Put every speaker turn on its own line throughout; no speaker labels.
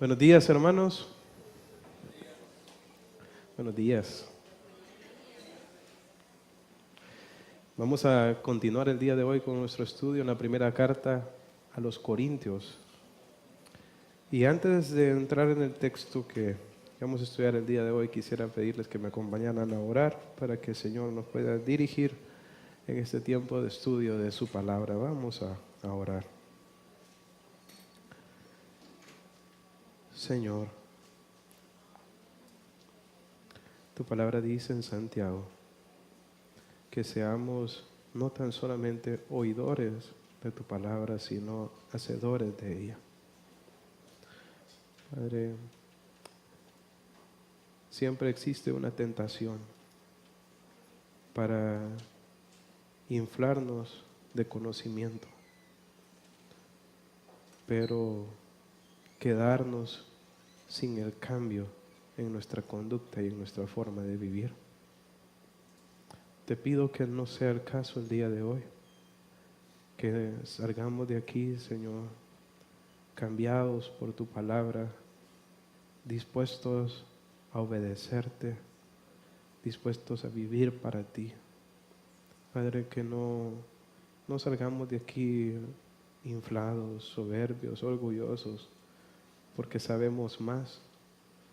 Buenos días, hermanos. Buenos días. Vamos a continuar el día de hoy con nuestro estudio en la primera carta a los Corintios. Y antes de entrar en el texto que vamos a estudiar el día de hoy, quisiera pedirles que me acompañaran a orar para que el Señor nos pueda dirigir en este tiempo de estudio de su palabra. Vamos a orar. Señor, tu palabra dice en Santiago que seamos no tan solamente oidores de tu palabra, sino hacedores de ella. Padre, siempre existe una tentación para inflarnos de conocimiento, pero quedarnos sin el cambio en nuestra conducta y en nuestra forma de vivir. Te pido que no sea el caso el día de hoy, que salgamos de aquí, Señor, cambiados por tu palabra, dispuestos a obedecerte, dispuestos a vivir para ti. Padre, que no salgamos de aquí inflados, soberbios, orgullosos, porque sabemos más,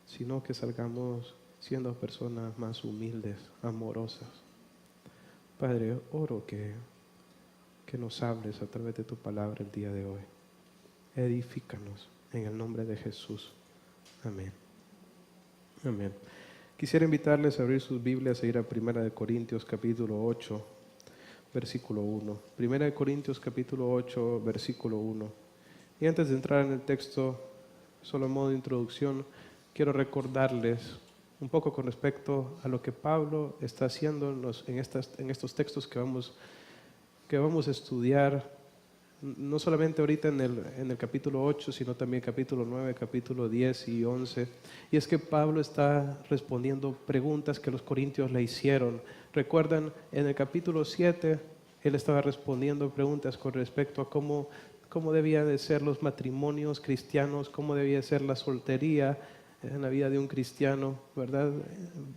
sino que salgamos siendo personas más humildes, amorosas. Padre, oro que nos hables a través de tu palabra el día de hoy. Edifícanos en el nombre de Jesús. Amén. Amén. Quisiera invitarles a abrir sus Biblias e ir a 1 Corintios capítulo 8, versículo 1. 1 Corintios capítulo 8, versículo 1. Y antes de entrar en el texto, solo en modo de introducción, quiero recordarles un poco con respecto a lo que Pablo está haciendo en estos textos que vamos a estudiar, no solamente ahorita en el capítulo 8, sino también capítulo 9, capítulo 10 y 11. Y es que Pablo está respondiendo preguntas que los corintios le hicieron. Recuerdan, en el capítulo 7, él estaba respondiendo preguntas con respecto a cómo debían de ser los matrimonios cristianos, cómo debía ser la soltería en la vida de un cristiano, ¿verdad?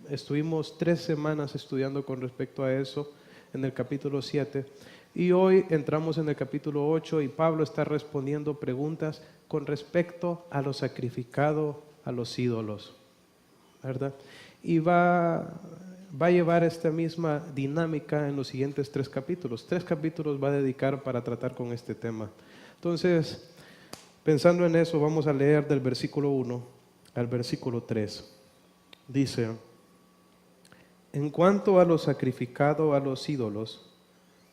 Estuvimos 3 semanas estudiando con respecto a eso en el capítulo 7. Y hoy entramos en el capítulo 8 y Pablo está respondiendo preguntas con respecto a lo sacrificado a los ídolos, ¿verdad? Y va a llevar esta misma dinámica en los siguientes 3 capítulos. 3 capítulos va a dedicar para tratar con este tema. Entonces, pensando en eso, vamos a leer del versículo 1 al versículo 3. Dice: en cuanto a lo sacrificado a los ídolos,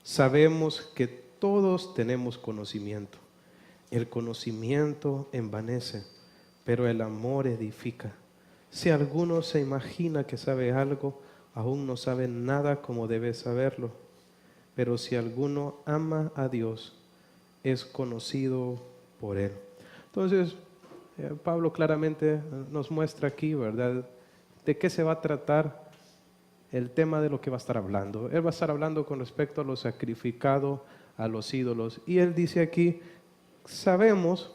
sabemos que todos tenemos conocimiento. El conocimiento envanece, pero el amor edifica. Si alguno se imagina que sabe algo, aún no sabe nada como debe saberlo. Pero si alguno ama a Dios, es conocido por Él. Entonces, Pablo claramente nos muestra aquí, ¿verdad?, de qué se va a tratar el tema de lo que va a estar hablando. Él va a estar hablando con respecto a lo sacrificado a los ídolos. Y él dice aquí: sabemos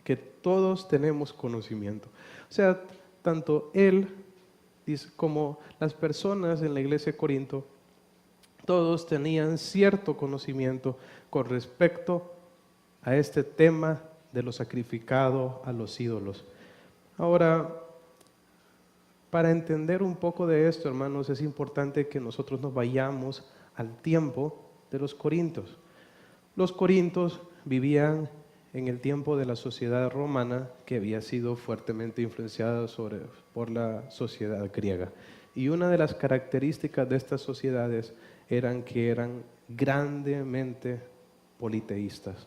que todos tenemos conocimiento. O sea, tanto él como las personas en la iglesia de Corinto, todos tenían cierto conocimiento con respecto a este tema de lo sacrificado a los ídolos. Ahora, para entender un poco de esto, hermanos, es importante que nosotros nos vayamos al tiempo de los corintios. Los corintios vivían en el tiempo de la sociedad romana, que había sido fuertemente influenciada por la sociedad griega. Y una de las características de estas sociedades eran que eran grandemente politeístas.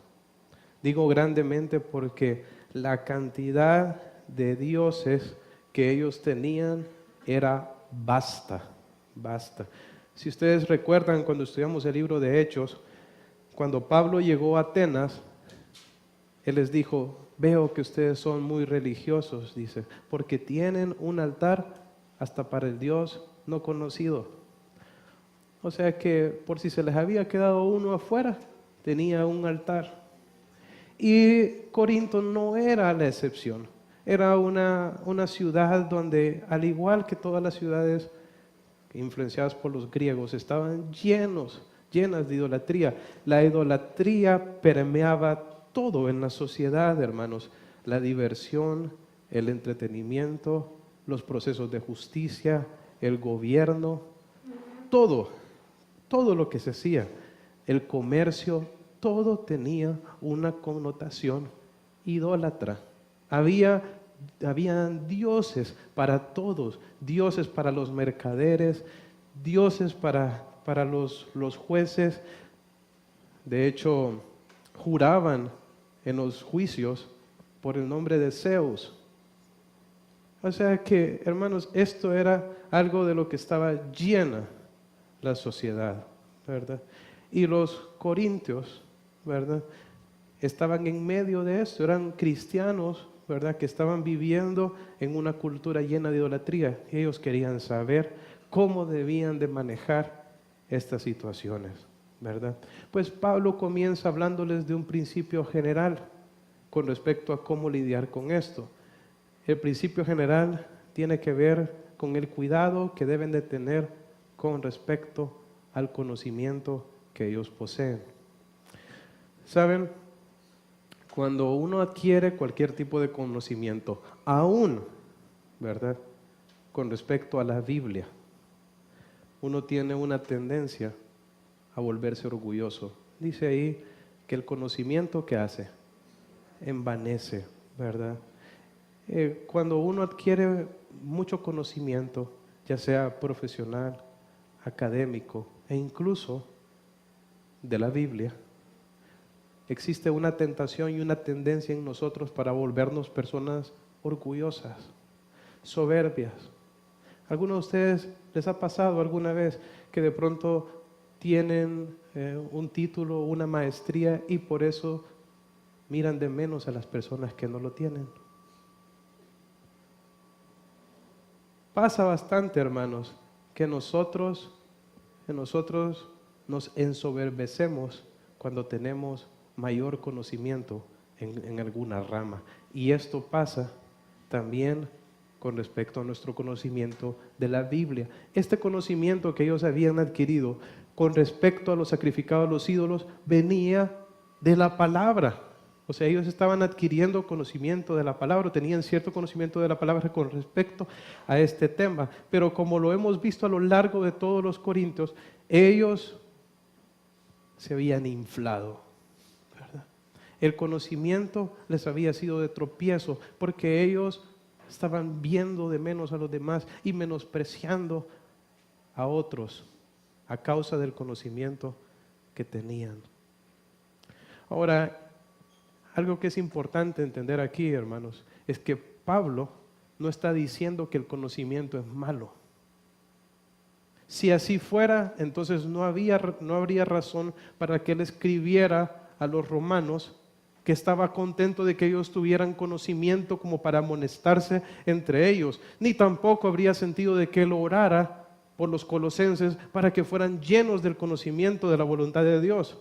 Digo grandemente porque la cantidad de dioses que ellos tenían era vasta. Si ustedes recuerdan, cuando estudiamos el libro de Hechos, cuando Pablo llegó a Atenas, él les dijo: veo que ustedes son muy religiosos, dice, porque tienen un altar hasta para el Dios no conocido. O sea que por si se les había quedado uno afuera, tenía un altar. Y Corinto no era la excepción. Era una ciudad donde, al igual que todas las ciudades influenciadas por los griegos, estaban llenas de idolatría. La idolatría permeaba todo en la sociedad, hermanos. La diversión, el entretenimiento, los procesos de justicia, el gobierno, todo lo que se hacía, el comercio, todo tenía una connotación idólatra. Habían dioses para todos, dioses para los mercaderes, dioses para los jueces. De hecho, juraban en los juicios por el nombre de Zeus. O sea que, hermanos, esto era algo de lo que estaba llena la sociedad, ¿verdad? Y los corintios, ¿verdad?, estaban en medio de esto, eran cristianos, ¿verdad?, que estaban viviendo en una cultura llena de idolatría. Y ellos querían saber cómo debían de manejar estas situaciones, ¿verdad? Pues Pablo comienza hablándoles de un principio general con respecto a cómo lidiar con esto. El principio general tiene que ver con el cuidado que deben de tener con respecto al conocimiento que ellos poseen. ¿Saben? Cuando uno adquiere cualquier tipo de conocimiento, aún, ¿verdad?, con respecto a la Biblia, uno tiene una tendencia a volverse orgulloso. Dice ahí que el conocimiento que hace envanece, ¿verdad? Cuando uno adquiere mucho conocimiento, ya sea profesional, académico e incluso de la Biblia, existe una tentación y una tendencia en nosotros para volvernos personas orgullosas, soberbias. ¿Alguno de ustedes les ha pasado alguna vez que de pronto tienen un título, una maestría y por eso miran de menos a las personas que no lo tienen? Pasa bastante, hermanos, que nosotros nos ensoberbecemos cuando tenemos mayor conocimiento en alguna rama. Y esto pasa también con respecto a nuestro conocimiento de la Biblia. Este conocimiento que ellos habían adquirido con respecto a lo sacrificado a los ídolos venía de la palabra. O sea, ellos estaban adquiriendo conocimiento de la palabra, tenían cierto conocimiento de la palabra con respecto a este tema. Pero como lo hemos visto a lo largo de todos los corintios, ellos se habían inflado, ¿verdad? El conocimiento les había sido de tropiezo porque ellos estaban viendo de menos a los demás y menospreciando a otros a causa del conocimiento que tenían. Ahora, algo que es importante entender aquí, hermanos, es que Pablo no está diciendo que el conocimiento es malo. Si así fuera, entonces no habría razón para que él escribiera a los romanos que estaba contento de que ellos tuvieran conocimiento como para amonestarse entre ellos, ni tampoco habría sentido de que él orara por los colosenses para que fueran llenos del conocimiento de la voluntad de Dios.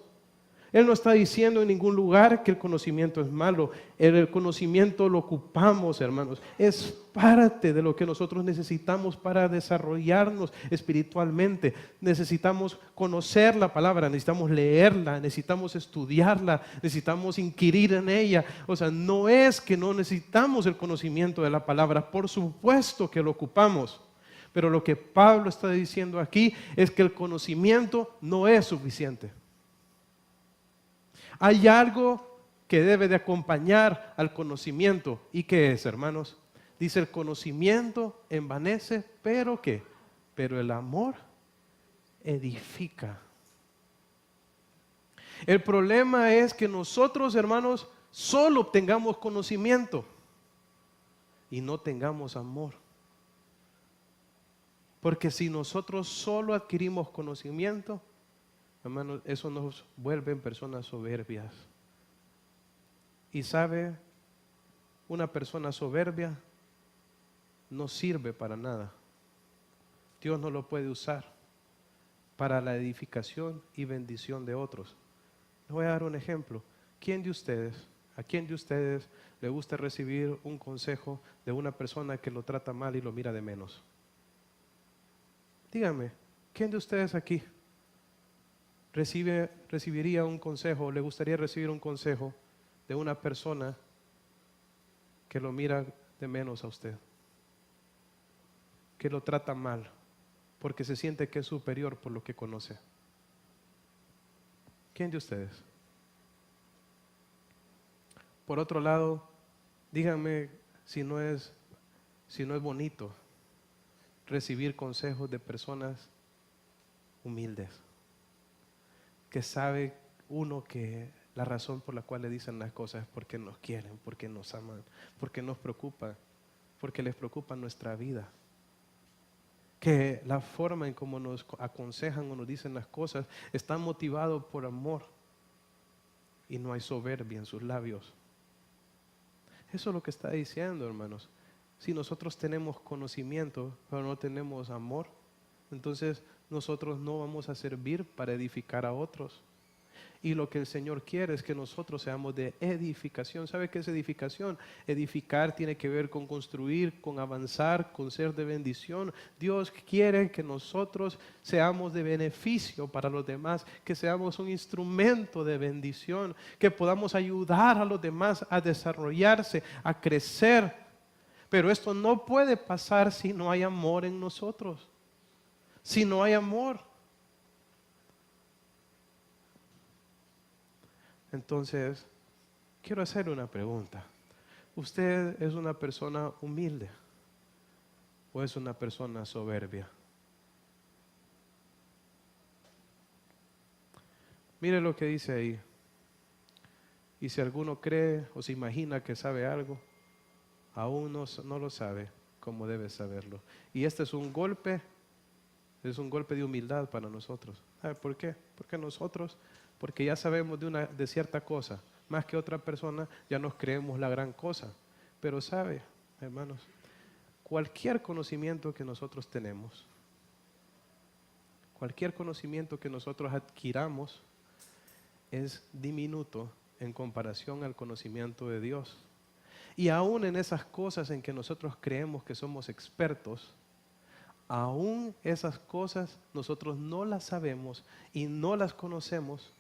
Él no está diciendo en ningún lugar que el conocimiento es malo. El conocimiento lo ocupamos, hermanos. Es parte de lo que nosotros necesitamos para desarrollarnos espiritualmente. Necesitamos conocer la palabra, necesitamos leerla, necesitamos estudiarla, necesitamos inquirir en ella. O sea, no es que no necesitamos el conocimiento de la palabra, por supuesto que lo ocupamos. Pero lo que Pablo está diciendo aquí es que el conocimiento no es suficiente. Hay algo que debe de acompañar al conocimiento. ¿Y qué es, hermanos? Dice, el conocimiento envanece, ¿pero qué? Pero el amor edifica. El problema es que nosotros, hermanos, solo obtengamos conocimiento y no tengamos amor. Porque si nosotros solo adquirimos conocimiento, hermanos, eso nos vuelve en personas soberbias. Y sabe, una persona soberbia no sirve para nada. Dios no lo puede usar para la edificación y bendición de otros. Les voy a dar un ejemplo. ¿Quién de ustedes ¿A quién de ustedes le gusta recibir un consejo de una persona que lo trata mal y lo mira de menos? Dígame, ¿quién de ustedes aquí recibiría un consejo, le gustaría recibir un consejo de una persona que lo mira de menos a usted, que lo trata mal, porque se siente que es superior por lo que conoce? ¿Quién de ustedes? Por otro lado, díganme si no es bonito recibir consejos de personas humildes, que sabe uno que la razón por la cual le dicen las cosas es porque nos quieren, porque nos aman, porque nos preocupa, porque les preocupa nuestra vida. Que la forma en cómo nos aconsejan o nos dicen las cosas está motivado por amor y no hay soberbia en sus labios. Eso es lo que está diciendo, hermanos. Si nosotros tenemos conocimiento, pero no tenemos amor, entonces nosotros no vamos a servir para edificar a otros. Y lo que el Señor quiere es que nosotros seamos de edificación. ¿Sabe qué es edificación? Edificar tiene que ver con construir, con avanzar, con ser de bendición. Dios quiere que nosotros seamos de beneficio para los demás, que seamos un instrumento de bendición, que podamos ayudar a los demás a desarrollarse, a crecer. Pero esto no puede pasar si no hay amor en nosotros. Si no hay amor. Entonces, quiero hacerle una pregunta. ¿Usted es una persona humilde o es una persona soberbia? Mire lo que dice ahí. Y si alguno cree o se imagina que sabe algo, aún no lo sabe como debe saberlo. Y este es un golpe de humildad para nosotros. ¿Sabe por qué? Porque ya sabemos de cierta cosa, más que otra persona, ya nos creemos la gran cosa. Pero sabe, hermanos, cualquier conocimiento que nosotros tenemos, cualquier conocimiento que nosotros adquiramos, es diminuto en comparación al conocimiento de Dios. Y aún en esas cosas en que nosotros creemos que somos expertos, aún esas cosas nosotros no las sabemos y no las conocemos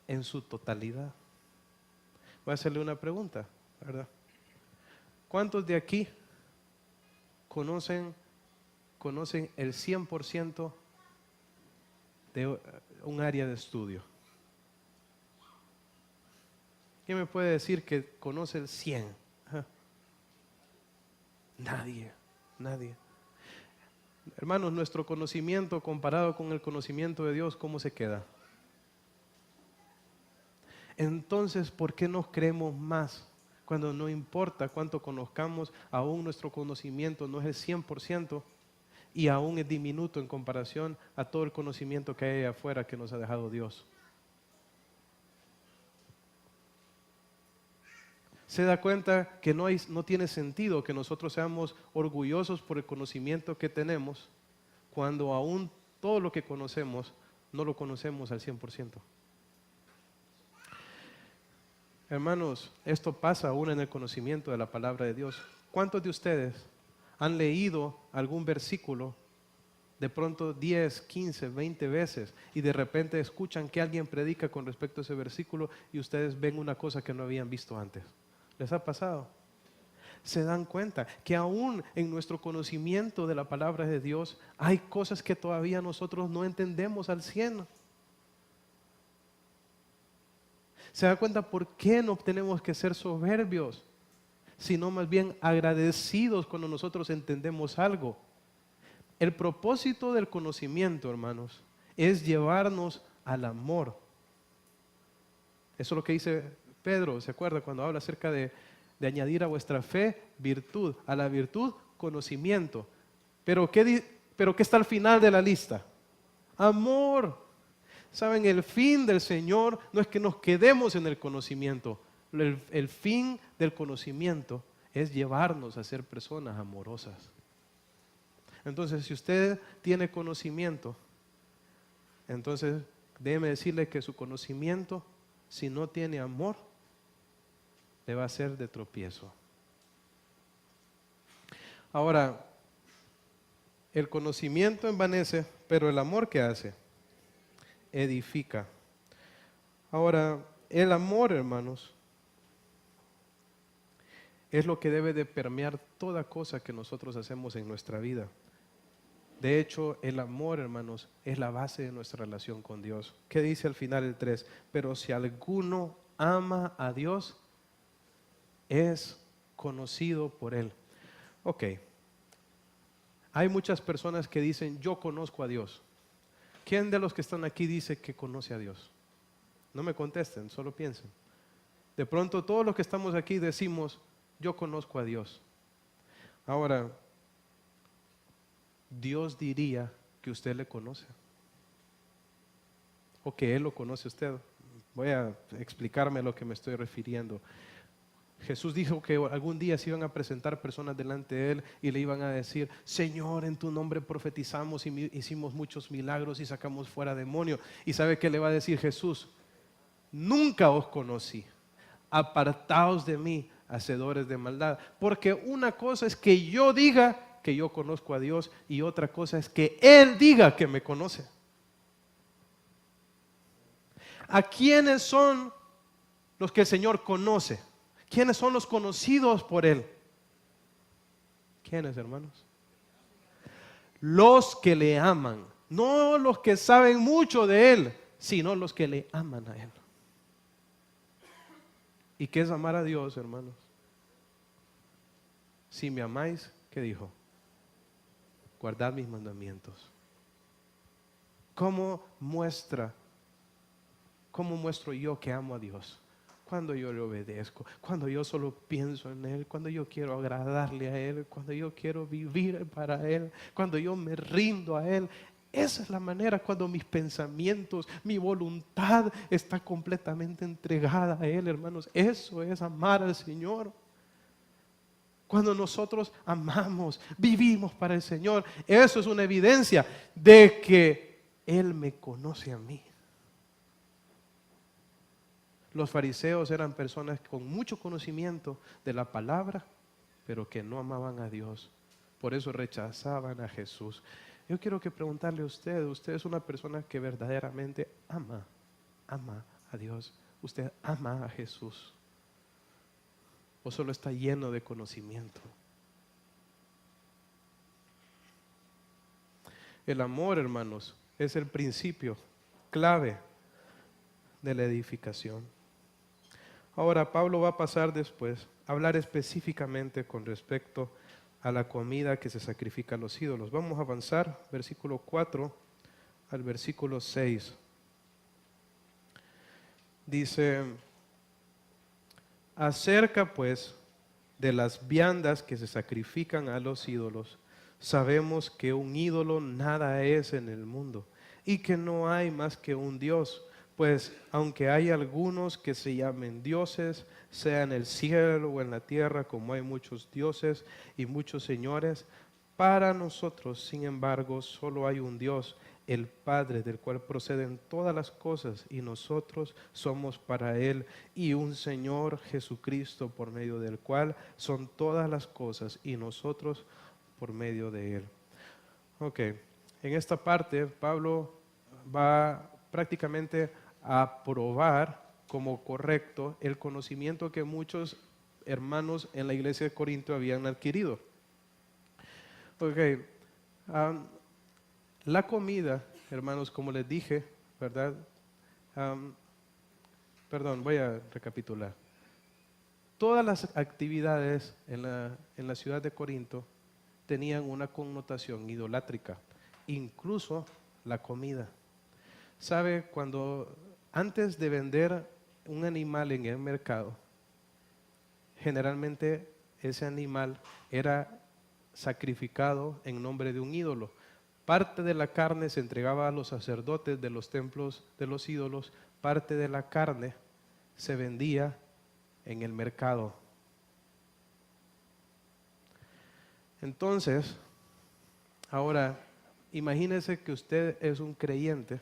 en su totalidad. Voy a hacerle una pregunta, ¿verdad? ¿Cuántos de aquí conocen el 100% de un área de estudio? ¿Quién me puede decir que conoce el 100? Ajá. Nadie. Hermanos, nuestro conocimiento comparado con el conocimiento de Dios, ¿cómo se queda? Entonces, ¿por qué nos creemos más? Cuando no importa cuánto conozcamos, aún nuestro conocimiento no es el 100% y aún es diminuto en comparación a todo el conocimiento que hay afuera que nos ha dejado Dios. Se da cuenta que no tiene sentido que nosotros seamos orgullosos por el conocimiento que tenemos cuando aún todo lo que conocemos no lo conocemos al 100%. Hermanos, esto pasa aún en el conocimiento de la palabra de Dios. ¿Cuántos de ustedes han leído algún versículo de pronto 10, 15, 20 veces y de repente escuchan que alguien predica con respecto a ese versículo y ustedes ven una cosa que no habían visto antes? ¿Les ha pasado? Se dan cuenta que aún en nuestro conocimiento de la palabra de Dios hay cosas que todavía nosotros no entendemos al 100%. Se da cuenta por qué no tenemos que ser soberbios, sino más bien agradecidos cuando nosotros entendemos algo. El propósito del conocimiento, hermanos, es llevarnos al amor. Eso es lo que dice Pedro, ¿se acuerda? Cuando habla acerca de añadir a vuestra fe virtud, a la virtud conocimiento. Pero ¿qué está al final de la lista? Amor. Saben, el fin del Señor no es que nos quedemos en el conocimiento. El fin del conocimiento es llevarnos a ser personas amorosas. Entonces, si usted tiene conocimiento, entonces déjeme decirle que su conocimiento, si no tiene amor, le va a ser de tropiezo. Ahora, el conocimiento envanece, pero el amor, ¿qué hace? Edifica. Ahora, el amor, hermanos, es lo que debe de permear toda cosa que nosotros hacemos en nuestra vida. De hecho, el amor, hermanos, es la base de nuestra relación con Dios. ¿Qué dice al final el 3? Pero si alguno ama a Dios, es conocido por Él. Ok. Hay muchas personas que dicen, yo conozco a Dios. ¿Quién de los que están aquí dice que conoce a Dios? No me contesten, solo piensen. De pronto todos los que estamos aquí decimos, yo conozco a Dios. Ahora, Dios diría que usted le conoce. O que Él lo conoce a usted. Voy a explicarme a lo que me estoy refiriendo. Jesús dijo que algún día se iban a presentar personas delante de Él y le iban a decir, Señor, en tu nombre profetizamos y hicimos muchos milagros y sacamos fuera demonios. ¿Y sabe qué le va a decir Jesús? Nunca os conocí. Apartaos de mí, hacedores de maldad. Porque una cosa es que yo diga que yo conozco a Dios y otra cosa es que Él diga que me conoce. ¿A quiénes son los que el Señor conoce? ¿Quiénes son los conocidos por Él? ¿Quiénes, hermanos? Los que le aman. No los que saben mucho de Él, sino los que le aman a Él. ¿Y qué es amar a Dios, hermanos? Si me amáis, ¿qué dijo? Guardad mis mandamientos. ¿Cómo muestro yo que amo a Dios? Cuando yo le obedezco, cuando yo solo pienso en Él, cuando yo quiero agradarle a Él, cuando yo quiero vivir para Él, cuando yo me rindo a Él. Esa es la manera cuando mis pensamientos, mi voluntad está completamente entregada a Él, hermanos. Eso es amar al Señor. Cuando nosotros amamos, vivimos para el Señor, eso es una evidencia de que Él me conoce a mí. Los fariseos eran personas con mucho conocimiento de la palabra, pero que no amaban a Dios. Por eso rechazaban a Jesús. Yo quiero que preguntarle a usted es una persona que verdaderamente ama a Dios. ¿Usted ama a Jesús? ¿O solo está lleno de conocimiento? El amor, hermanos, es el principio clave de la edificación. Ahora, Pablo va a pasar después a hablar específicamente con respecto a la comida que se sacrifica a los ídolos. Vamos a avanzar, versículo 4 al versículo 6. Dice, acerca pues de las viandas que se sacrifican a los ídolos, sabemos que un ídolo nada es en el mundo y que no hay más que un Dios. Pues aunque hay algunos que se llamen dioses, sea en el cielo o en la tierra, como hay muchos dioses y muchos señores, para nosotros, sin embargo, solo hay un Dios, el Padre, del cual proceden todas las cosas, y nosotros somos para Él, y un Señor Jesucristo, por medio del cual son todas las cosas, y nosotros por medio de Él. Ok, en esta parte Pablo va prácticamente a probar como correcto el conocimiento que muchos hermanos en la iglesia de Corinto habían adquirido. Ok, la comida, hermanos, como les dije, ¿verdad? Perdón, voy a recapitular. Todas las actividades en la ciudad de Corinto tenían una connotación idolátrica, incluso la comida. ¿Sabe? Cuando antes de vender un animal en el mercado, generalmente ese animal era sacrificado en nombre de un ídolo. Parte de la carne se entregaba a los sacerdotes de los templos de los ídolos, parte de la carne se vendía en el mercado. Entonces, ahora, imagínese que usted es un creyente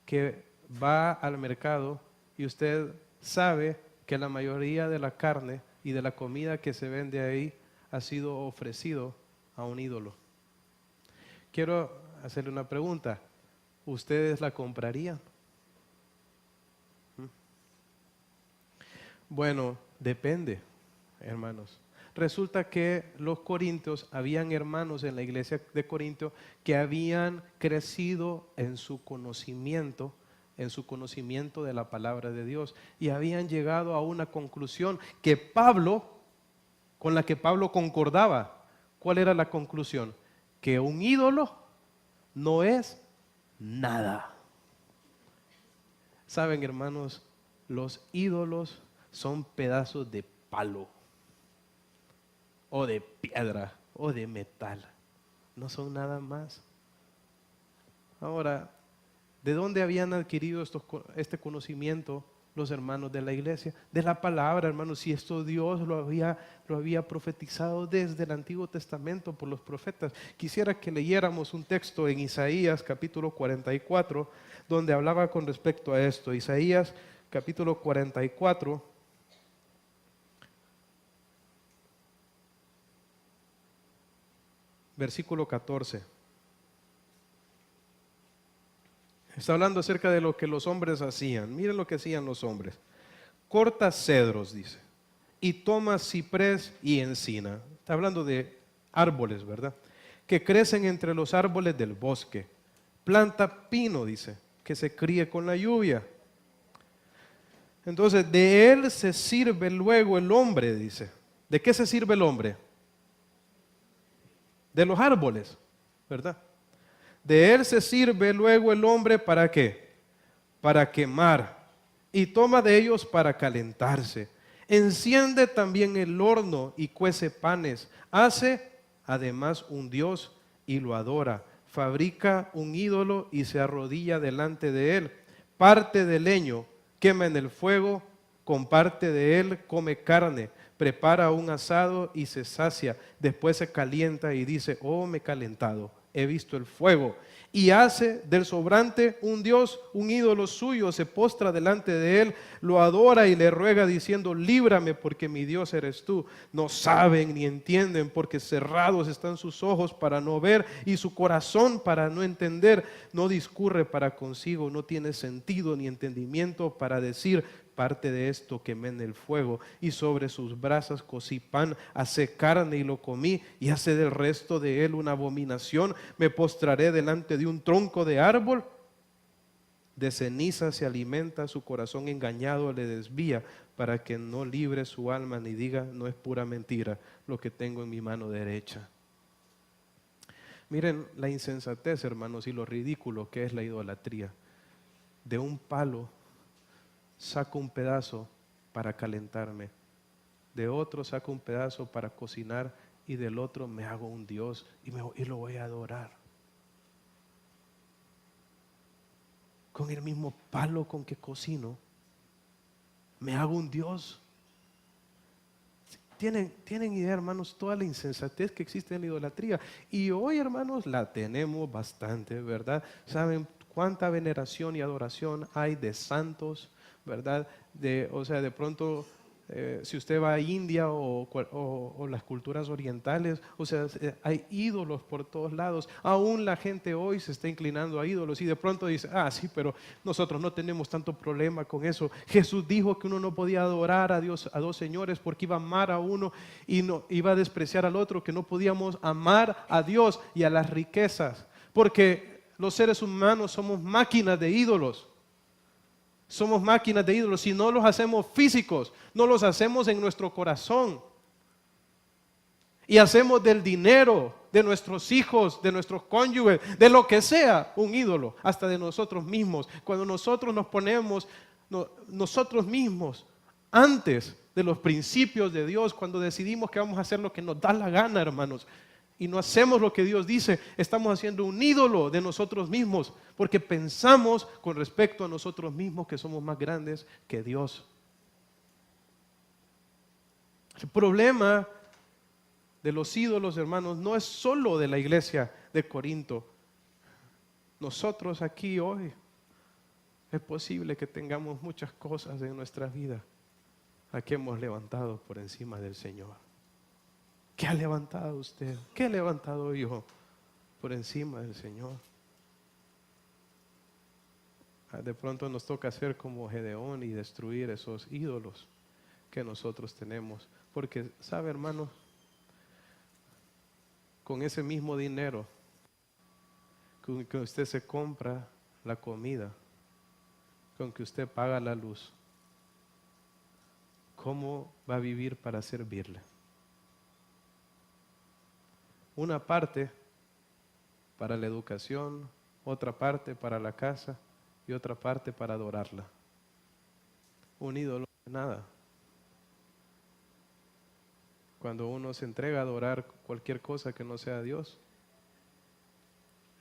que va al mercado y usted sabe que la mayoría de la carne y de la comida que se vende ahí ha sido ofrecido a un ídolo. Quiero hacerle una pregunta. ¿Ustedes la comprarían? Bueno, depende, hermanos. Resulta que los corintios, habían hermanos en la iglesia de Corinto que habían crecido en su conocimiento de la palabra de Dios, y habían llegado a una conclusión con la que Pablo concordaba. ¿Cuál era la conclusión? Que un ídolo no es nada. Saben, hermanos, los ídolos son pedazos de palo, o de piedra, o de metal. No son nada más. Ahora, ¿de dónde habían adquirido este conocimiento los hermanos de la iglesia? De la palabra, hermanos. Si esto Dios lo había profetizado desde el Antiguo Testamento por los profetas. Quisiera que leyéramos un texto en Isaías capítulo 44, donde hablaba con respecto a esto. Isaías capítulo 44. Versículo 14. Está hablando acerca de lo que los hombres hacían. Miren lo que hacían los hombres. Corta cedros, dice, y toma ciprés y encina. Está hablando de árboles, ¿verdad? Que crecen entre los árboles del bosque. Planta pino, dice, que se críe con la lluvia. Entonces, de él se sirve luego el hombre, dice. ¿De qué se sirve el hombre? De los árboles, ¿verdad? De él se sirve luego el hombre, ¿para qué? Para quemar, y toma de ellos para calentarse. Enciende también el horno y cuece panes. Hace además un dios y lo adora. Fabrica un ídolo y se arrodilla delante de él. Parte de leño, quema en el fuego, con parte de él come carne. Prepara un asado y se sacia. Después se calienta y dice: oh, me he calentado, he visto el fuego. Y hace del sobrante un dios, un ídolo suyo. Se postra delante de él, lo adora y le ruega diciendo: líbrame, porque mi Dios eres tú. No saben ni entienden, porque cerrados están sus ojos para no ver y su corazón para no entender. No discurre para consigo, no tiene sentido ni entendimiento para decir: parte de esto quemé en el fuego, y sobre sus brasas cocí pan, asé carne y lo comí, y hace del resto de él una abominación. Me postraré delante de un tronco de árbol. De ceniza se alimenta, su corazón engañado le desvía, para que no libre su alma ni diga: no es pura mentira lo que tengo en mi mano derecha. Miren la insensatez, hermanos, y lo ridículo que es la idolatría. De un palo saco un pedazo para calentarme, de otro saco un pedazo para cocinar, y del otro me hago un dios y lo voy a adorar. Con el mismo palo con que cocino, me hago un dios. ¿Tienen idea, hermanos, toda la insensatez que existe en la idolatría? Y hoy, hermanos, la tenemos bastante, ¿verdad? ¿Saben cuánta veneración y adoración hay de santos, ¿verdad? De pronto, si usted va a India o las culturas orientales, hay ídolos por todos lados. Aún la gente hoy se está inclinando a ídolos, y de pronto dice: sí, pero nosotros no tenemos tanto problema con eso. Jesús dijo que uno no podía adorar a Dios, a dos señores, porque iba a amar a uno y no iba a despreciar al otro, que no podíamos amar a Dios y a las riquezas, porque los seres humanos somos máquinas de ídolos. Somos máquinas de ídolos. Si no los hacemos físicos, no los hacemos en nuestro corazón. Y hacemos del dinero, de nuestros hijos, de nuestros cónyuges, de lo que sea, un ídolo, hasta de nosotros mismos. Cuando nosotros nos ponemos nosotros mismos antes de los principios de Dios, cuando decidimos que vamos a hacer lo que nos da la gana, hermanos, y no hacemos lo que Dios dice, estamos haciendo un ídolo de nosotros mismos, porque pensamos con respecto a nosotros mismos que somos más grandes que Dios. El problema de los ídolos, hermanos, no es solo de la iglesia de Corinto. Nosotros aquí hoy Es posible que tengamos muchas cosas en nuestra vida a que hemos levantado por encima del Señor. ¿Qué ha levantado usted? ¿Qué he levantado yo por encima del Señor? De pronto nos toca ser como Gedeón y destruir esos ídolos que nosotros tenemos. Porque, ¿sabe, hermano? Con ese mismo dinero con que usted se compra la comida, con que usted paga la luz, ¿cómo va a vivir para servirle? Una parte para la educación, otra parte para la casa y otra parte para adorarla. Un ídolo de nada. Cuando uno se entrega a adorar cualquier cosa que no sea Dios,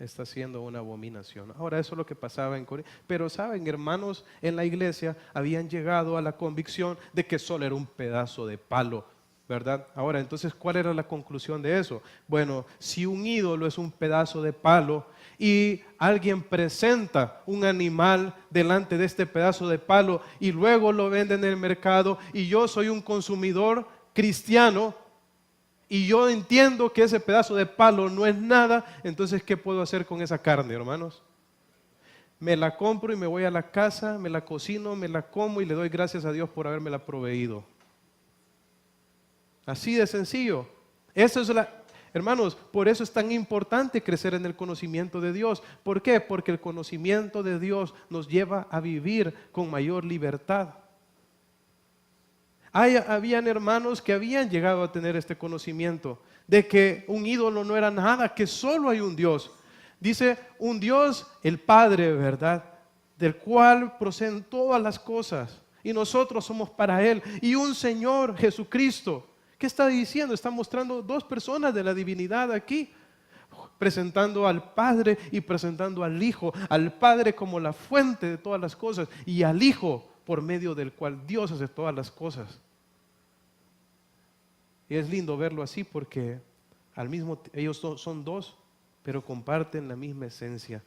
está siendo una abominación. Ahora, eso es lo que pasaba en Corinto. Pero saben, hermanos, en la iglesia habían llegado a la convicción de que solo era un pedazo de palo, ¿verdad? Ahora, entonces, ¿cuál era la conclusión de eso? Bueno, si un ídolo es un pedazo de palo y alguien presenta un animal delante de este pedazo de palo y luego lo vende en el mercado y yo soy un consumidor cristiano, y yo entiendo que ese pedazo de palo no es nada, entonces ¿qué puedo hacer con esa carne, hermanos? Me la compro y me voy a la casa, me la cocino, me la como y le doy gracias a Dios por habérmela proveído. Así de sencillo. Hermanos, por eso es tan importante crecer en el conocimiento de Dios. ¿Por qué? Porque el conocimiento de Dios nos lleva a vivir con mayor libertad. Habían hermanos que habían llegado a tener este conocimiento de que un ídolo no era nada, que solo hay un Dios. Dice un Dios, el Padre, ¿verdad? Del cual proceden todas las cosas y nosotros somos para Él. Y un Señor, Jesucristo. ¿Qué está diciendo? Está mostrando dos personas de la divinidad aquí, presentando al Padre y presentando al Hijo. Al Padre como la fuente de todas las cosas y al Hijo por medio del cual Dios hace todas las cosas. Y es lindo verlo así porque ellos son dos, pero comparten la misma esencia.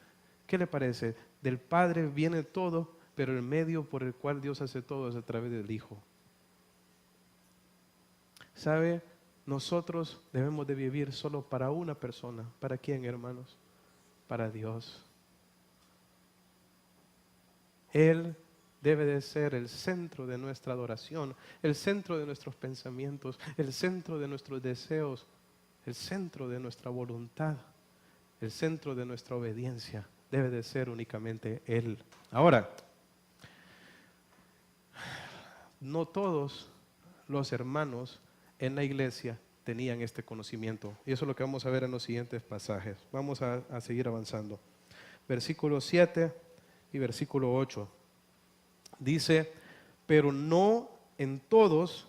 ¿Qué le parece? Del Padre viene todo, pero el medio por el cual Dios hace todo es a través del Hijo. ¿Sabe? Nosotros debemos de vivir solo para una persona. ¿Para quién, hermanos? Para Dios. Él debe de ser el centro de nuestra adoración, el centro de nuestros pensamientos, el centro de nuestros deseos, el centro de nuestra voluntad, el centro de nuestra obediencia. Debe de ser únicamente Él. Ahora, no todos los hermanos en la iglesia tenían este conocimiento. Y eso es lo que vamos a ver en los siguientes pasajes. Vamos a seguir avanzando. Versículo 7 y versículo 8. Dice, pero no en todos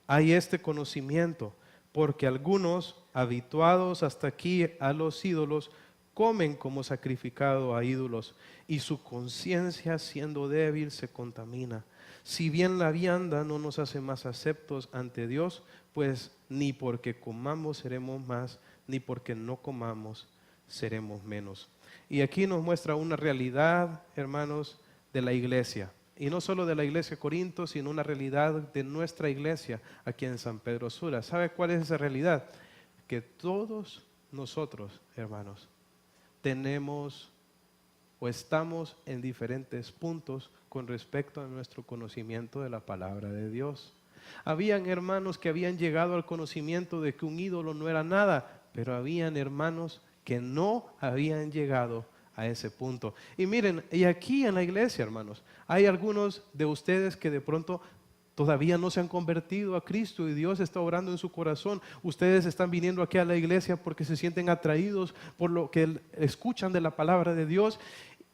hay este conocimiento, porque algunos, habituados hasta aquí a los ídolos, comen como sacrificado a ídolos, y su conciencia, siendo débil, se contamina. Si bien la vianda no nos hace más aceptos ante Dios, pues ni porque comamos seremos más, ni porque no comamos seremos menos. Y aquí nos muestra una realidad, hermanos, de la iglesia. Y no solo de la iglesia de Corinto, sino una realidad de nuestra iglesia aquí en San Pedro Sula. ¿Sabe cuál es esa realidad? Que todos nosotros, hermanos, tenemos o estamos en diferentes puntos con respecto a nuestro conocimiento de la palabra de Dios. Habían hermanos que habían llegado al conocimiento de que un ídolo no era nada, pero habían hermanos que no habían llegado a ese punto. Y miren, y aquí en la iglesia, hermanos, hay algunos de ustedes que de pronto todavía no se han convertido a Cristo y Dios está obrando en su corazón. Ustedes están viniendo aquí a la iglesia porque se sienten atraídos por lo que escuchan de la palabra de Dios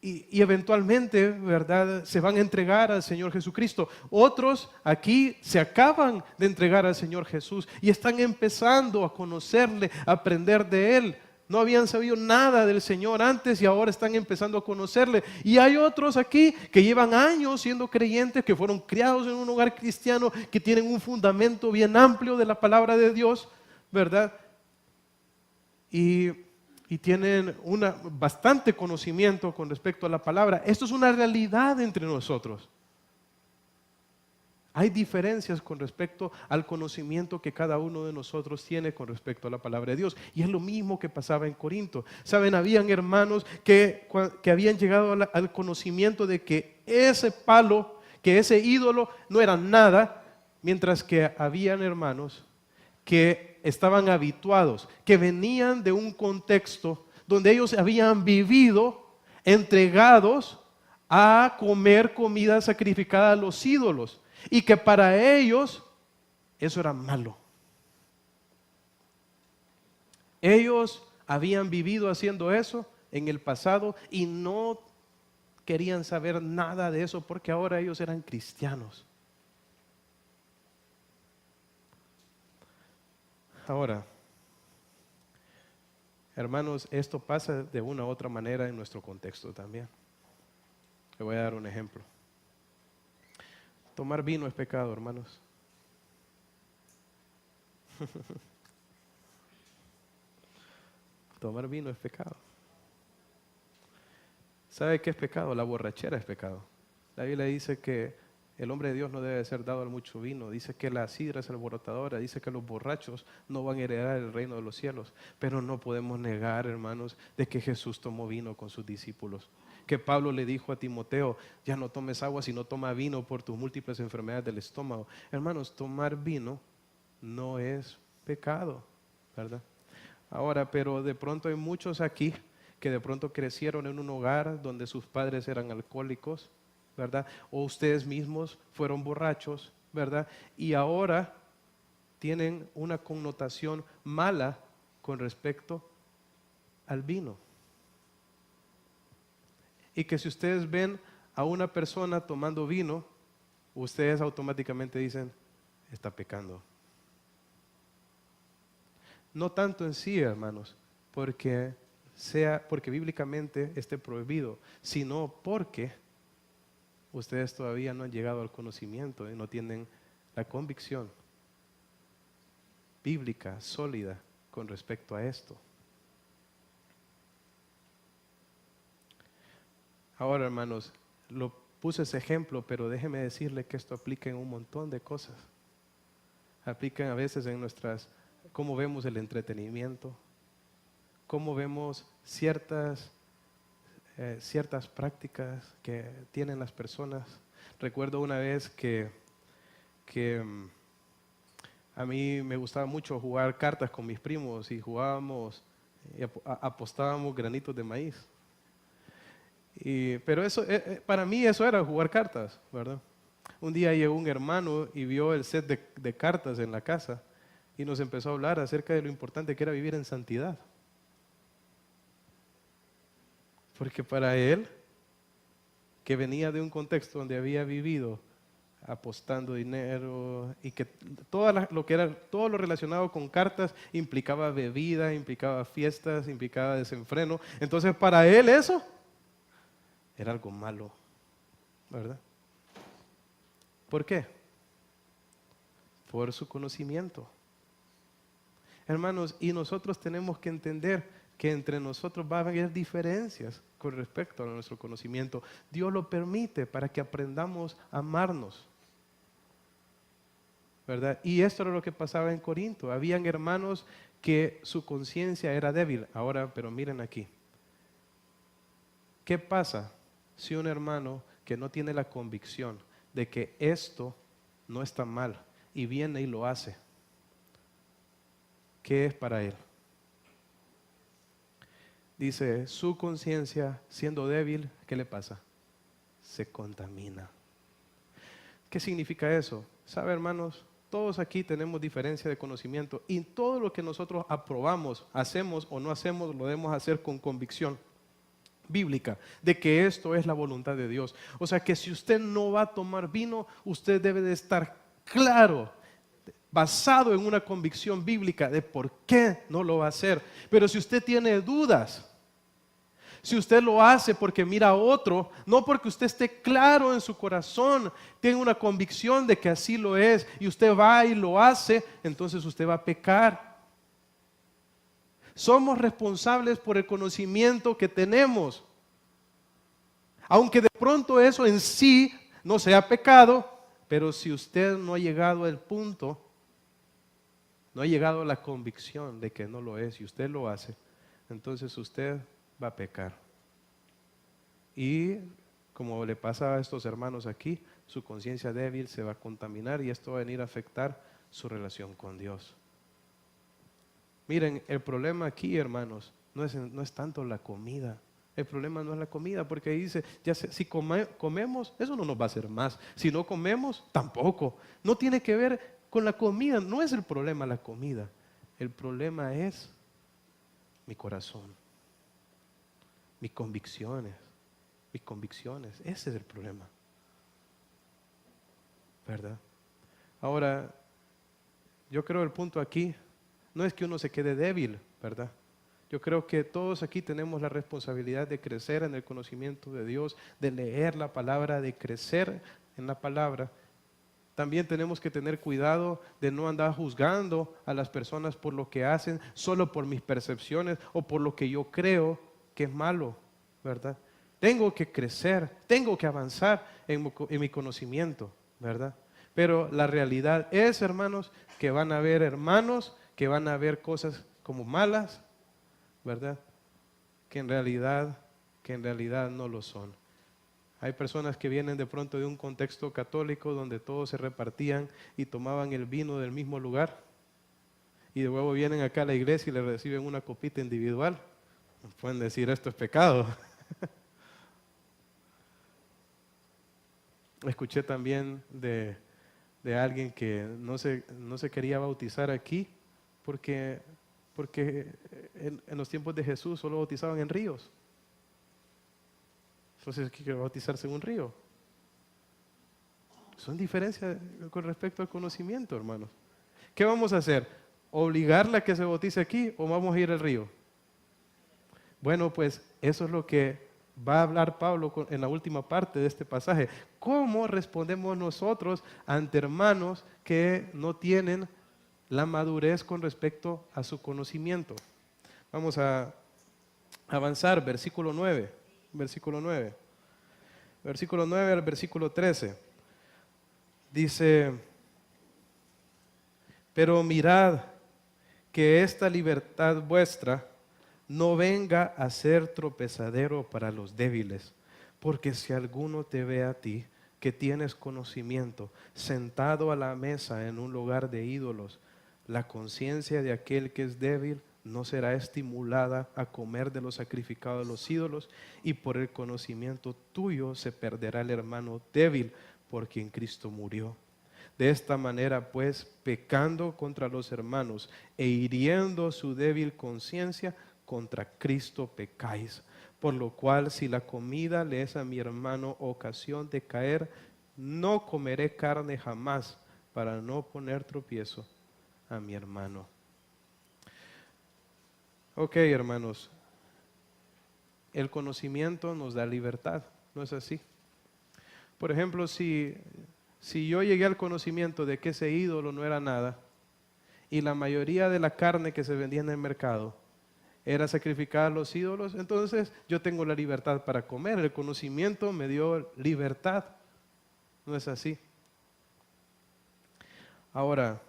y eventualmente, ¿verdad?, se van a entregar al Señor Jesucristo. Otros aquí se acaban de entregar al Señor Jesús y están empezando a conocerle, a aprender de Él. No habían sabido nada del Señor antes y ahora están empezando a conocerle. Y hay otros aquí que llevan años siendo creyentes, que fueron criados en un hogar cristiano, que tienen un fundamento bien amplio de la palabra de Dios, ¿verdad? Y y tienen bastante conocimiento con respecto a la palabra. Esto es una realidad entre nosotros. Hay diferencias con respecto al conocimiento que cada uno de nosotros tiene con respecto a la palabra de Dios. Y es lo mismo que pasaba en Corinto. Saben, habían hermanos que habían llegado al conocimiento de que ese palo, que ese ídolo no era nada, mientras que habían hermanos que estaban habituados, que venían de un contexto donde ellos habían vivido entregados a comer comida sacrificada a los ídolos. Y que para ellos eso era malo. Ellos habían vivido haciendo eso en el pasado y no querían saber nada de eso porque ahora ellos eran cristianos. Ahora, hermanos, esto pasa de una u otra manera en nuestro contexto también. Le voy a dar un ejemplo. Tomar vino es pecado, hermanos. Tomar vino es pecado. ¿Sabe qué es pecado? La borrachera es pecado. La Biblia dice que el hombre de Dios no debe ser dado al mucho vino. Dice que la sidra es alborotadora. Dice que los borrachos no van a heredar el reino de los cielos. Pero no podemos negar, hermanos, de que Jesús tomó vino con sus discípulos. Que Pablo le dijo a Timoteo, ya no tomes agua, sino toma vino por tus múltiples enfermedades del estómago. Hermanos, tomar vino no es pecado, ¿verdad? Ahora, pero de pronto hay muchos aquí que de pronto crecieron en un hogar donde sus padres eran alcohólicos, ¿verdad? O ustedes mismos fueron borrachos, ¿verdad? Y ahora tienen una connotación mala con respecto al vino. Y que si ustedes ven a una persona tomando vino, ustedes automáticamente dicen, está pecando. No tanto en sí, hermanos, porque bíblicamente esté prohibido, sino porque ustedes todavía no han llegado al conocimiento y no tienen la convicción bíblica sólida con respecto a esto. Ahora, hermanos, lo puse ese ejemplo, pero déjeme decirle que esto aplica en un montón de cosas. Aplica a veces en cómo vemos el entretenimiento, cómo vemos ciertas prácticas que tienen las personas. Recuerdo una vez que a mí me gustaba mucho jugar cartas con mis primos y jugábamos y apostábamos granitos de maíz. Pero eso, para mí eso era jugar cartas, ¿verdad? Un día llegó un hermano y vio el set de cartas en la casa y nos empezó a hablar acerca de lo importante que era vivir en santidad. Porque para él, que venía de un contexto donde había vivido apostando dinero y que todo lo relacionado con cartas implicaba bebida, implicaba fiestas, implicaba desenfreno, entonces para él eso era algo malo, ¿verdad? ¿Por qué? Por su conocimiento. Hermanos, y nosotros tenemos que entender que entre nosotros va a haber diferencias con respecto a nuestro conocimiento. Dios lo permite para que aprendamos a amarnos, ¿verdad? Y esto era lo que pasaba en Corinto. Habían hermanos que su conciencia era débil. Ahora, pero miren aquí. ¿Qué pasa si un hermano que no tiene la convicción de que esto no está mal y viene y lo hace? ¿Qué es para él? Dice, su conciencia siendo débil, ¿qué le pasa? Se contamina. ¿Qué significa eso? ¿Sabe, hermanos? Todos aquí tenemos diferencia de conocimiento y todo lo que nosotros aprobamos, hacemos o no hacemos, lo debemos hacer con convicción bíblica de que esto es la voluntad de Dios. O sea que si usted no va a tomar vino, usted debe de estar claro, basado en una convicción bíblica de por qué no lo va a hacer. Pero si usted tiene dudas, si usted lo hace porque mira a otro, no porque usted esté claro en su corazón, tiene una convicción de que así lo es, y usted va y lo hace, entonces usted va a pecar. Somos responsables por el conocimiento que tenemos. Aunque de pronto eso en sí no sea pecado, pero si usted no ha llegado al punto, no ha llegado a la convicción de que no lo es y usted lo hace, entonces usted va a pecar. Y como le pasa a estos hermanos aquí, su conciencia débil se va a contaminar y esto va a venir a afectar su relación con Dios. Miren, el problema aquí, hermanos, no es tanto la comida. El problema no es la comida, porque ahí dice, si comemos, eso no nos va a hacer más. Si no comemos, tampoco. No tiene que ver con la comida, no es el problema la comida. El problema es mi corazón, mis convicciones. Ese es el problema. ¿Verdad? Ahora, yo creo el punto aquí no es que uno se quede débil, ¿verdad? Yo creo que todos aquí tenemos la responsabilidad de crecer en el conocimiento de Dios, de leer la palabra, de crecer en la palabra. También tenemos que tener cuidado de no andar juzgando a las personas por lo que hacen, solo por mis percepciones o por lo que yo creo que es malo, ¿verdad? Tengo que crecer, tengo que avanzar en mi conocimiento, ¿verdad? Pero la realidad es, hermanos, que van a haber hermanos que van a ver cosas como malas, ¿verdad? Que en realidad no lo son. Hay personas que vienen de pronto de un contexto católico donde todos se repartían y tomaban el vino del mismo lugar y de nuevo vienen acá a la iglesia y le reciben una copita individual. Pueden decir, esto es pecado. Escuché también de alguien que no se quería bautizar aquí porque en los tiempos de Jesús solo bautizaban en ríos. Entonces quiere bautizarse en un río. Son diferencias con respecto al conocimiento, hermanos. ¿Qué vamos a hacer? ¿Obligarla a que se bautice aquí o vamos a ir al río? Bueno, pues eso es lo que va a hablar Pablo en la última parte de este pasaje. ¿Cómo respondemos nosotros ante hermanos que no tienen la madurez con respecto a su conocimiento? Vamos a avanzar, versículo 9. Versículo 9. Versículo 9 al versículo 13. Dice, pero mirad que esta libertad vuestra no venga a ser tropezadero para los débiles, porque si alguno te ve a ti, que tienes conocimiento, sentado a la mesa en un lugar de ídolos, la conciencia de aquel que es débil no será estimulada a comer de lo sacrificado a los ídolos, y por el conocimiento tuyo se perderá el hermano débil por quien Cristo murió. De esta manera, pues, pecando contra los hermanos e hiriendo su débil conciencia, contra Cristo pecáis. Por lo cual, si la comida le es a mi hermano ocasión de caer, no comeré carne jamás, para no poner tropiezo a mi hermano. Ok, hermanos, el conocimiento nos da libertad, ¿no es así? Por ejemplo, si yo llegué al conocimiento de que ese ídolo no era nada y la mayoría de la carne que se vendía en el mercado era sacrificada a los ídolos, entonces yo tengo la libertad para comer. El conocimiento me dio libertad, ¿no es así? Ahora,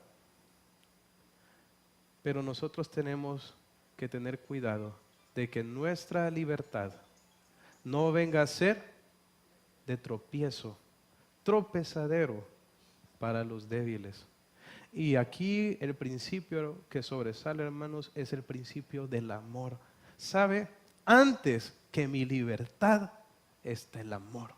pero nosotros tenemos que tener cuidado de que nuestra libertad no venga a ser de tropiezo, tropezadero para los débiles. Y aquí el principio que sobresale, hermanos, es el principio del amor. ¿Sabe? Antes que mi libertad está el amor.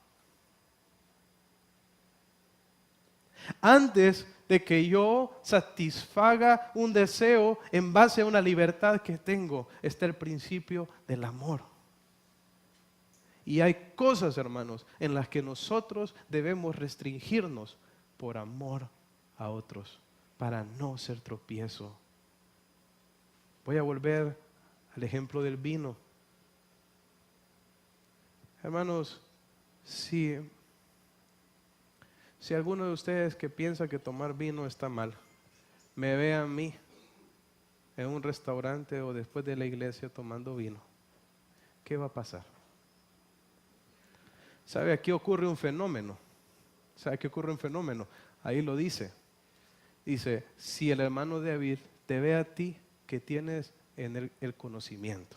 Antes de que yo satisfaga un deseo en base a una libertad que tengo, está el principio del amor. Y hay cosas, hermanos, en las que nosotros debemos restringirnos por amor a otros, para no ser tropiezo. Voy a volver al ejemplo del vino. Hermanos, si alguno de ustedes que piensa que tomar vino está mal, me ve a mí en un restaurante o después de la iglesia tomando vino, ¿qué va a pasar? ¿Sabe? Aquí ocurre un fenómeno. ¿Sabe qué ocurre un fenómeno? Ahí lo dice. Dice, si el hermano débil te ve a ti que tienes en el conocimiento,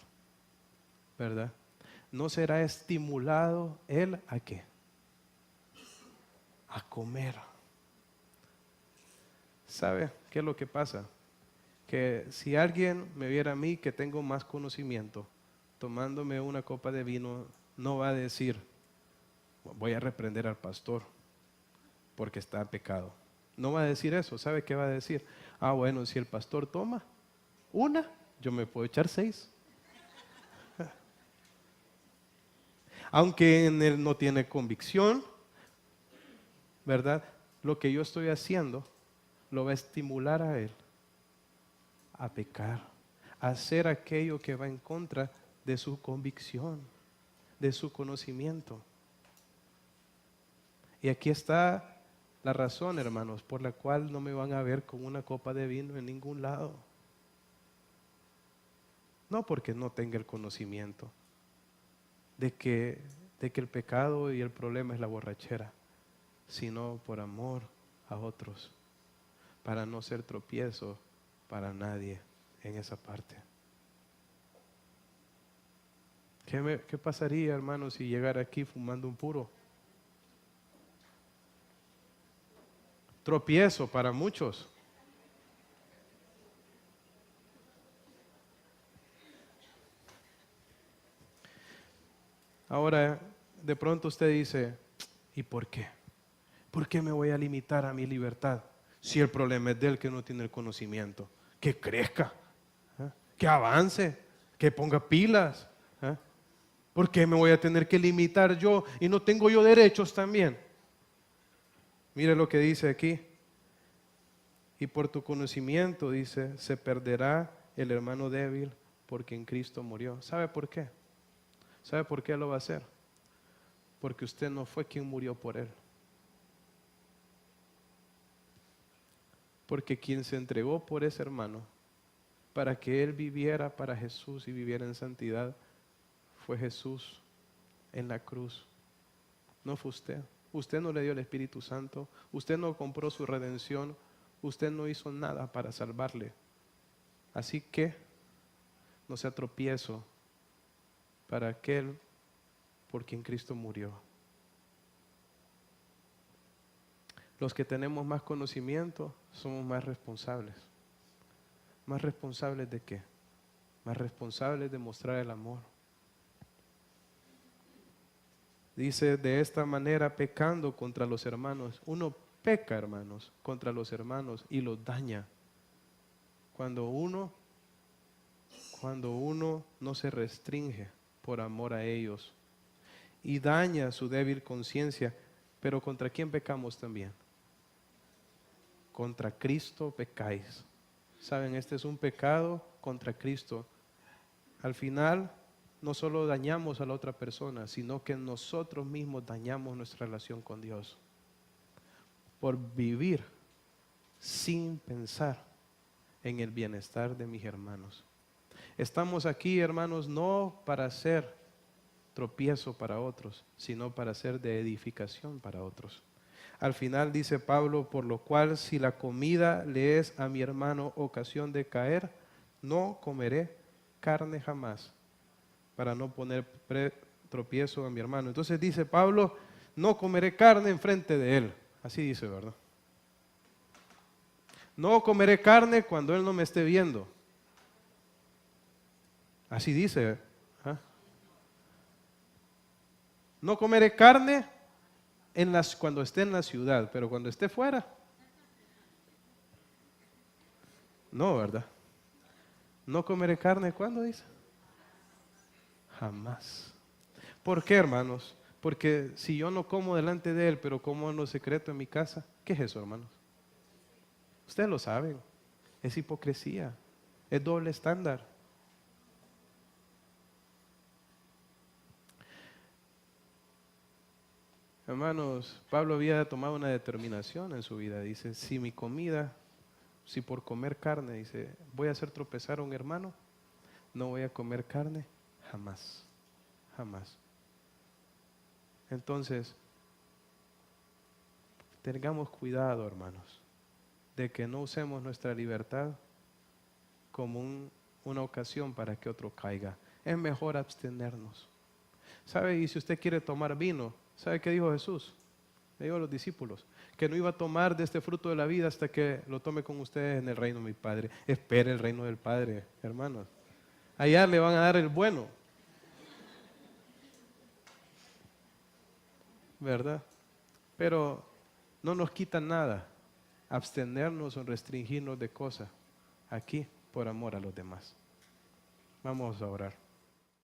¿verdad? ¿No será estimulado él a qué? A comer. ¿Sabe qué es lo que pasa? Que si alguien me viera a mí que tengo más conocimiento, tomándome una copa de vino, no va a decir, voy a reprender al pastor porque está en pecado. No va a decir eso. ¿Sabe qué va a decir? Ah, bueno, si el pastor toma una, yo me puedo echar 6. Aunque en él no tiene convicción, ¿verdad? Lo que yo estoy haciendo lo va a estimular a él a pecar, a hacer aquello que va en contra de su convicción, de su conocimiento. Y aquí está la razón, hermanos, por la cual no me van a ver con una copa de vino en ningún lado. No porque no tenga el conocimiento de que el pecado y el problema es la borrachera, sino por amor a otros, para no ser tropiezo para nadie en esa parte. ¿Qué pasaría, hermanos, si llegara aquí fumando un puro? Tropiezo para muchos. Ahora, de pronto usted dice, ¿y por qué? ¿Por qué me voy a limitar a mi libertad? Si el problema es de él que no tiene el conocimiento. Que crezca, ¿eh? Que avance, que ponga pilas. ¿Eh? ¿Por qué me voy a tener que limitar yo y no tengo yo derechos también? Mire lo que dice aquí. Y por tu conocimiento, dice, se perderá el hermano débil porque en Cristo murió. ¿Sabe por qué? ¿Sabe por qué lo va a hacer? Porque usted no fue quien murió por él. Porque quien se entregó por ese hermano para que él viviera para Jesús y viviera en santidad fue Jesús en la cruz. No fue usted. Usted no le dio el Espíritu Santo. Usted no compró su redención. Usted no hizo nada para salvarle. Así que no sea tropiezo para aquel por quien Cristo murió. Los que tenemos más conocimiento somos más responsables. ¿Más responsables de qué? Más responsables de mostrar el amor. Dice, de esta manera pecando contra los hermanos. Uno peca, hermanos, contra los hermanos y los daña. Cuando uno no se restringe por amor a ellos y daña su débil conciencia. Pero ¿contra quién pecamos también? Contra Cristo pecáis. Saben, este es un pecado contra Cristo. Al final, no solo dañamos a la otra persona, sino que nosotros mismos dañamos nuestra relación con Dios. Por vivir sin pensar en el bienestar de mis hermanos. Estamos aquí, hermanos, no para ser tropiezo para otros, sino para ser de edificación para otros. Al final dice Pablo, por lo cual si la comida le es a mi hermano ocasión de caer, no comeré carne jamás, para no poner tropiezo a mi hermano. Entonces dice Pablo, no comeré carne enfrente de él. Así dice, ¿verdad? No comeré carne cuando él no me esté viendo. Así dice. ¿Ah? No comeré carne cuando esté en la ciudad, pero cuando esté fuera, no, ¿verdad? No comeré carne, ¿cuándo dice? Jamás. ¿Por qué, hermanos? Porque si yo no como delante de él, pero como en lo secreto en mi casa, ¿qué es eso, hermanos? Ustedes lo saben, es hipocresía, es doble estándar. Hermanos, Pablo había tomado una determinación en su vida. Dice, si mi comida, Si por comer carne dice, voy a hacer tropezar a un hermano, no voy a comer carne jamás, jamás. Entonces, tengamos cuidado, hermanos, de que no usemos nuestra libertad como una ocasión para que otro caiga. Es mejor abstenernos. ¿Sabe? Y si usted quiere tomar vino, ¿sabe qué dijo Jesús? Le dijo a los discípulos que no iba a tomar de este fruto de la vida hasta que lo tome con ustedes en el reino de mi Padre. Espere el reino del Padre, hermanos. Allá le van a dar el bueno, ¿verdad? Pero no nos quitan nada abstenernos o restringirnos de cosas aquí por amor a los demás. Vamos a orar.